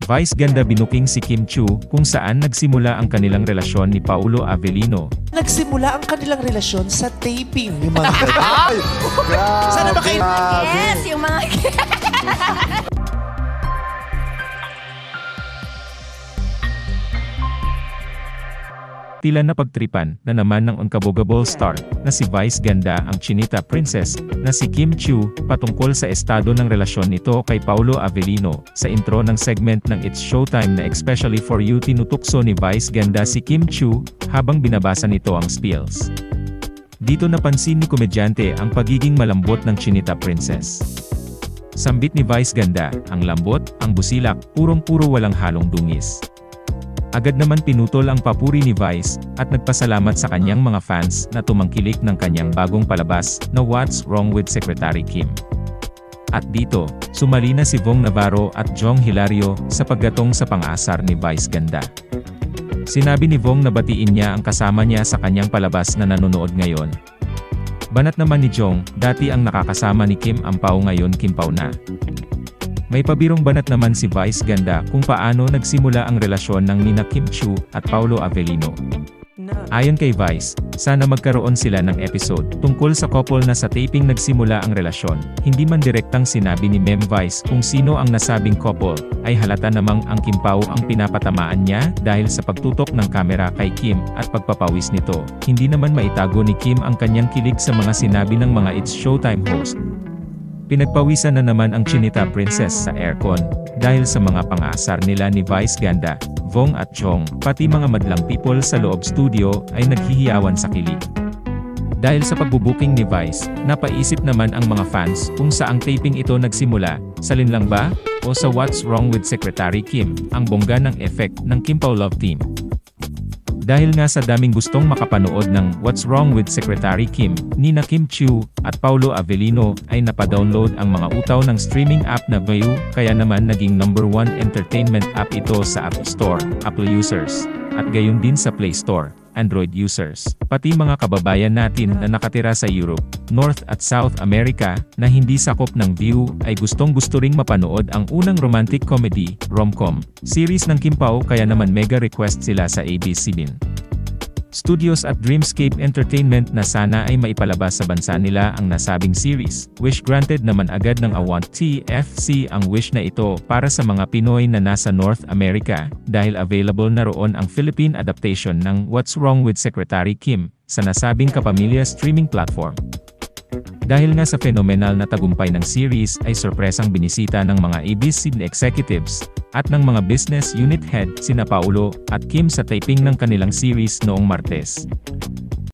Vice ganda binuking si Kim Chiu kung saan nagsimula ang kanilang relasyon ni Paulo Avellino. Nagsimula ang kanilang relasyon sa taping ni mga Sana ba kayo? Yes, yung mga... Tila napagtripan na naman ng unkabogable star na si Vice ganda ang chinita princess na si Kim Chiu patungkol sa estado ng relasyon nito kay Paulo Avellino. Sa intro ng segment ng It's Showtime na especially for you tinutukso ni Vice ganda si Kim Chiu habang binabasa nito ang spills. Dito napansin ni komedyante ang pagiging malambot ng chinita princess. Sambit ni Vice ganda, ang lambot, ang busilak, purong-puro walang halong dungis. Agad naman pinutol ang papuri ni Vice, at nagpasalamat sa kanyang mga fans na tumangkilik ng kanyang bagong palabas, na What's Wrong with Secretary Kim. At dito, sumali na si Vong Navarro at Jong Hilario, sa paggatong sa pang-asar ni Vice ganda. Sinabi ni Vong na batiin niya ang kasama niya sa kanyang palabas na nanonood ngayon. Banat naman ni Jong, dati ang nakakasama ni Kim ang Pao ngayon Kim Pao na. May pabirong banat naman si Vice ganda kung paano nagsimula ang relasyon ng nina Kim Chiu at Paulo Avellino. Ayon kay Vice, sana magkaroon sila ng episode tungkol sa couple na sa taping nagsimula ang relasyon. Hindi man direktang sinabi ni Mem Vice kung sino ang nasabing couple, ay halata namang ang Kim Pao ang pinapatamaan niya dahil sa pagtutok ng kamera kay Kim at pagpapawis nito. Hindi naman maitago ni Kim ang kanyang kilig sa mga sinabi ng mga It's Showtime host. Pinagpawisan na naman ang chinita princess sa aircon, dahil sa mga pang-aasar nila ni Vice ganda, Vong at Jong, pati mga madlang people sa loob studio ay naghihiyawan sa kilig. Dahil sa pagbubuking ni Vice, napaisip naman ang mga fans kung saang taping ito nagsimula, sa Linlang ba, o sa What's Wrong with Secretary Kim, ang bongga ng effect ng Kim Pao Love Team. Dahil nga sa daming gustong makapanood ng What's Wrong with Secretary Kim, nina Kim Chiu at Paulo Avellino ay napadownload ang mga utaw ng streaming app na Viu, kaya naman naging #1 entertainment app ito sa App Store, Apple users, at gayon din sa Play Store, Android users. Pati mga kababayan natin na nakatira sa Europe, North at South America, na hindi sakop ng Viu, ay gustong-gusto ring mapanood ang unang romantic comedy, rom-com, series ng Kim Pao, kaya naman mega request sila sa ABS-CBN Studios at Dreamscape Entertainment na sana ay maipalabas sa bansa nila ang nasabing series. Wish granted naman agad ng Awant TFC ang wish na ito para sa mga Pinoy na nasa North America, dahil available na roon ang Philippine adaptation ng What's Wrong with Secretary Kim sa nasabing kapamilya streaming platform. Dahil nga sa phenomenal na tagumpay ng series ay sorpresang binisita ng mga ABS-CBN executives at ng mga business unit head sina Paulo at Kim sa taping ng kanilang series noong Martes.